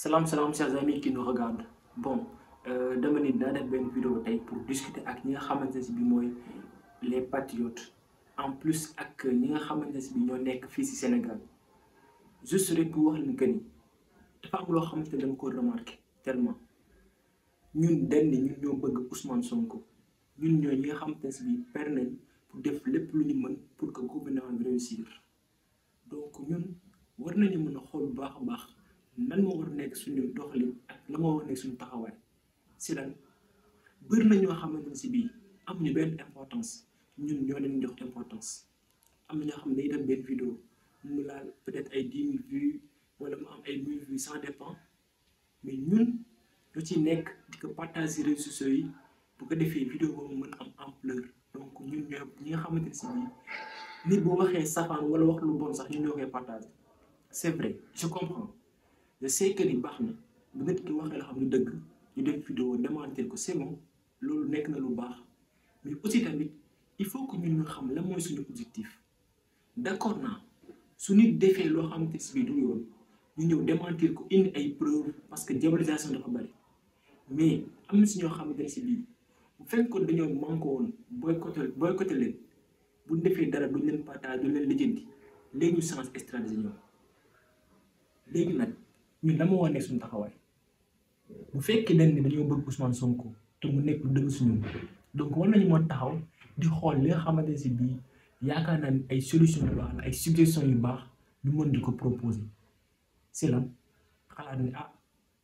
Salam, chers amis qui nous regardent. Bon, dama ni dinaa def benn vidéo tey pour discuter ak ñi nga xamante ne si bi mooy les patriotes en plus ak ñi nga xamante ne si bi ñoo nekk fii si Sénégal juste rek pour wax leen que ni dafa am loo xamante ne dama ko remarqué tellement ñun dañ ni ñun ñoo bëgg Ousmane Sonko ñun ñoo ñi nga xamante ne si bi pare nañ pour def lépp lu ñu mën pour que gouvernement bi réussir donc ñun war nañu mën a xool bu baax a baax. lan moo war a nekk suñu doxalin ak la moo war a nekk suñu taxawaay si lan bëri na ñoo xamante ne si bii amuñu benn importance ñun ñoo leen jox importance am na ñoo xam ne day dem benn vidéo mu laal peut-être ay 10 000 vues wala mu am ay 1000 vues ça dépend mais ñun ñoo ci nekk di ko partager si réseaux sociaux yi bu ko defee vidéo boobu mën am ampleur donc ñun ñoo ñi nga xamante ne si bii nit boo waxee safaan wala wax lu bon sax ñun ñoo koy partager c'est vrai je comprends. je sais que ni baax na bu nit ki waxee la xam ne dëgg ñu def vidéo démentir ko c'est bon loolu nekk na lu baax mais aussi tamit il faut que ñun ñu xam la mooy suñu objectif d'accord naa su nit defee loo xamante si biir du yoon ñu ñëw démentir ko indi ay preuves parce que diabolisation dafa bari mais am na si ñoo xamante ne si biir bu fekkoon dañoo manqué woon boycotté leen bu ñu defee dara duñ leen partage duñ leen lijjanti léegi ñu change stratégie ñoom léegi nag. ñun la ma war nekk suñu taxawaay bu fekkee dañ ne dañoo bëgg Ousmane Sonko te mu nekk lu dëgg suñu donc war nañu mën taxaw di xool li nga xamante ne si bii yaakaar naa ne ay solution yu baax la ay suggestion yu baax ñu mën di ko proposer si lan xalaat ne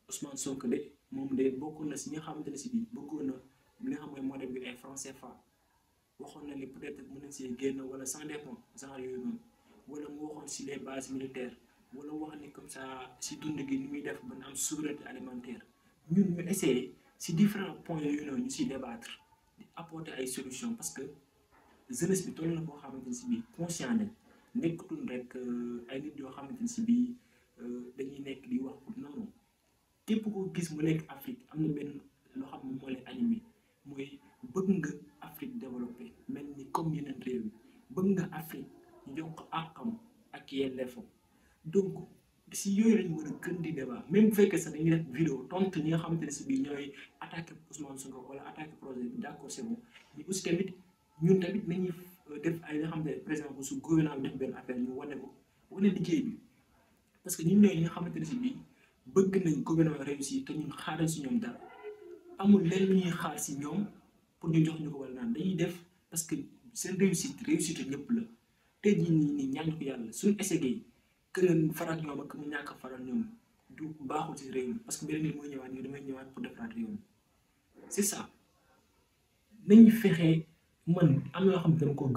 Ousmane Sonko de moom de bokkoon na si ñi nga xamante ne si bii bëggoon na li nga xam mooy modèle bi ay franc CFA waxoon na ni peut-être mën nañ see génn wala sans dépend genre yooyu noonu wala mu waxoon si les bases militaires. wala wax ni comme ça si dund gi ni muy def ba am souveraineté alimentaire ñun ñu essayer si différents points yooyu noonu ñu siy débattre di apporter ay solutions parce que jeunesse bi toll na boo xamante ne si bii conscient nañ nekkatul rek ay nit yoo xamante ne si bii dañuy nekk di wax pour non képp koo gis mu nekk Afrique am na benn loo xam ne moo leen animé mooy bëgg nga Afrique développé mel ni comme yeneen réew yi bëgg nga Afrique ñu jox ko àqam ak yelleefam. donc si yooyu lañu war a gën di débat même bu fekkee sax dañuy def vidéo tontu ñi nga xamante ne si bii ñooy attaqué Ousmane Sonko wala attaqué projet bi d'accord c'est bon mais aussi tamit ñun tamit nañuy def ay nga xamante ne par exemple su gouvernement bi def benn affaire ñu wane ko wane liggéey bi parce que ñun ñooy ñi nga xamante ne si bii bëgg nañ gouvernement réussir te ñun xaaral si ñoom dara amul lenn lu ñuy xaar si ñoom pour ñu jox ñu ko wala naan dañuy def parce que seen réussite ñëpp la tey jii nii ñaan ko yàlla suñu essayé que faral ñoom ak mu ñàkk a faral ñoom du baaxul ci réew mi parce que beneen nit mooy ñëwaat ñu damay ñëwaat pour defaraat réew mi c'est ça nañu fexe man am na yoo xam ne dama ko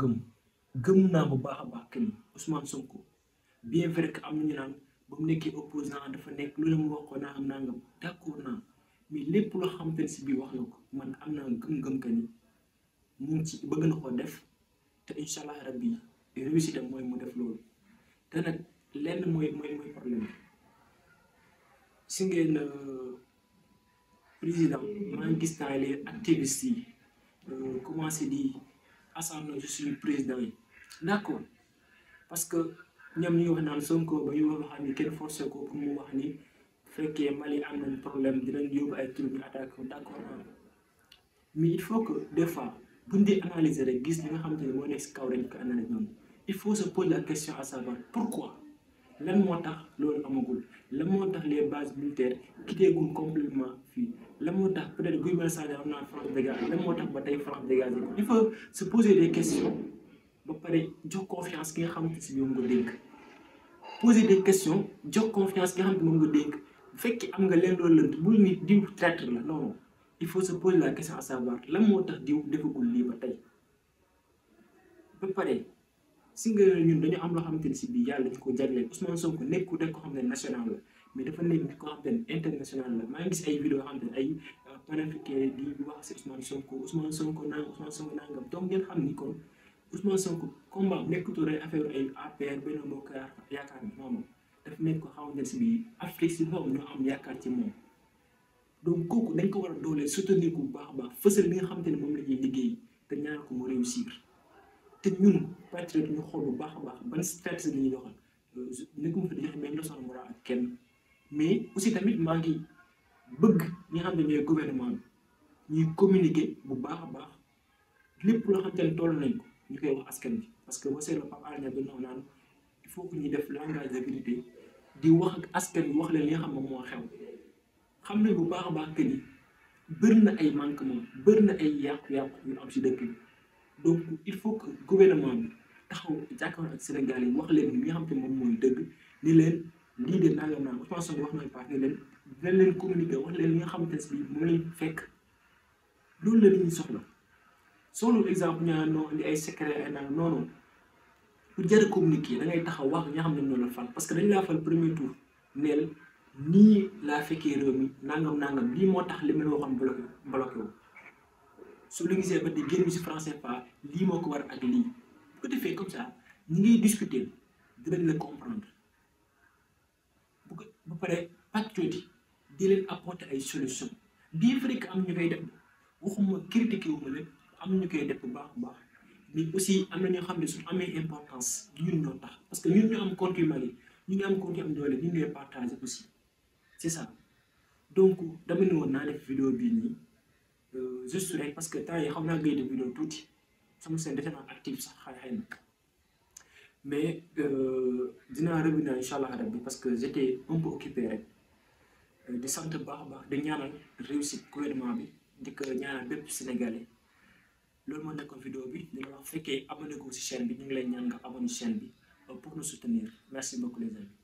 gëm naa bu baax a baax que ni Ousmane Sonko bien vrai que am na ñu naan ba mu nekkee opposant dafa nekk lu ne mu wax ko naa am nangam d'accord naa mais lépp loo xamante ne si biir wax na ko man am naa gëm-gëm que ni mu ngi ci bëgg na ko def te incha allah rabbi réussite mooy mu def loolu te nag. lenn mooy problème bi si ngeen président maa ngi gis naa les activistes yi commencé di assemblée je suis président yi d'accord parce que ñoom ñuy wax naan Sonko ba ñu wax ni kenn forcé ko pour mu wax ni fekkee Mali am nañ problème dinañ yóbbu ay troupes ñu attaqué ko d'accord mais il faut que des fois buñ di analyser rek gis li nga xamante ne moo nekk si kaw dañ ko analyser noonu il faut se poser la question à savoir pourquoi. lan moo tax loolu amagul lan moo tax les bases militaires quittéegul complètement fii lan moo tax peut-être Guy Marius Sagna am naa France dégage lan moo tax ba tey France dégage il faut se poser des questions ba pare jox confiance ki nga xamante si moom nga dénk poser des questions jox confiance ki nga xamante moom nga dénk bu fekkee am nga leen loolu lënt bul nit diw traître la non il faut se poser la question à savoir lan moo tax diw defagul lii ba tey ba pare. si nga ñun dañu am loo xamante ne si bii yàlla dañu ko jagleel Ousmane Sonko nekkul rek ko xam ne national la mais dafa nekk ko xam ne international la maa ngi gis ay vidéo yoo xam ne ay panafricain di wax si Ousmane Sonko nangam donc ngeen xam ni kon Ousmane Sonko combat nekkutul rek affaire ay APR Benno Bokk Yaakaar bi moom dafa nekk ko xamante ne si bii Afrique si boppam ñoo am yaakaar ci moom donc kooku dañ ko war a dooleel soutenir ko bu baax a baax fësal li nga xamante ne moom la ñuy liggéey te ñaan ko mu réussir. te ñun patriote ñu xool bu baax a baax ban stratégie la ñuy doxal nekkuma fi di joxe benn leçon morale ak kenn mais aussi tamit maa ngi bëgg ñi nga xam ne ñooy gouvernement bi ñuy communiquer bu baax a baax lépp loo xam te ne toll nañ ko ñu koy wax askan bi parce que boo seetloo Pape Alé Niang doon na naan il faut que ñuy def langage de vérité di wax ak askan bi wax leen li nga xam ne moo xew xam nañ bu baax a baax que ni bëri na ay manquement bëri na ay yàqu-yàqu yu am si dëkk bi donc il faut que gouvernement bi taxaw jàkkaarloo ak Sénégal yi wax leen li nga xam te moom mooy dëgg ni leen lii de nangam naa Ousmane Sonko wax nañ paas ni leen dinañ leen communiquer wax leen li nga xamante ne bii moom lañ fekk loolu la ñuy soxla solo exemple ñaa non li ay secret ay naan non non pour jar a communiquer da ngay taxaw wax ñi nga xam ne ñoo la fal parce que dañ laa fal premier tour neel nii laa fekkee réew mi nangam lii moo tax li ma la waxoon bloqué wu su la gisee ba di génn si français pas lii moo ko war ak lii bu ko defee comme ça ñi ngay discuter dinañ la comprendre bu ko ba pare patriote di leen apporter ay solution bien vrai que am ñu koy def waxuma critiquer wu ma leen am ñu koy def bu baax a baax mais aussi am na ñoo xam ne su amee importance ñun ñoo tax parce que ñun ñu am compte yu Mali ñu ngi am compte yu am doole ñu ngi partager aussi c'est ça donc dama ne woon naa def vidéo bii nii juste rek parce que temps yi xam naa ngay def vidéo tuuti sama seen defe naa active sax xëy na mais dinaa revenir incha allah rabbi parce que j'étais un peu occupé rek di sant baax a baax di ñaanal réussite gouvernement bi di ko ñaanal bépp sénégalais loolu moo nekkoon vidéo bi di la wax fekkee abonné ko ci chaîne bi ñu ngi lay ñaan nga abonné chaîne bi pour nous soutenir merci beaucoup les amis.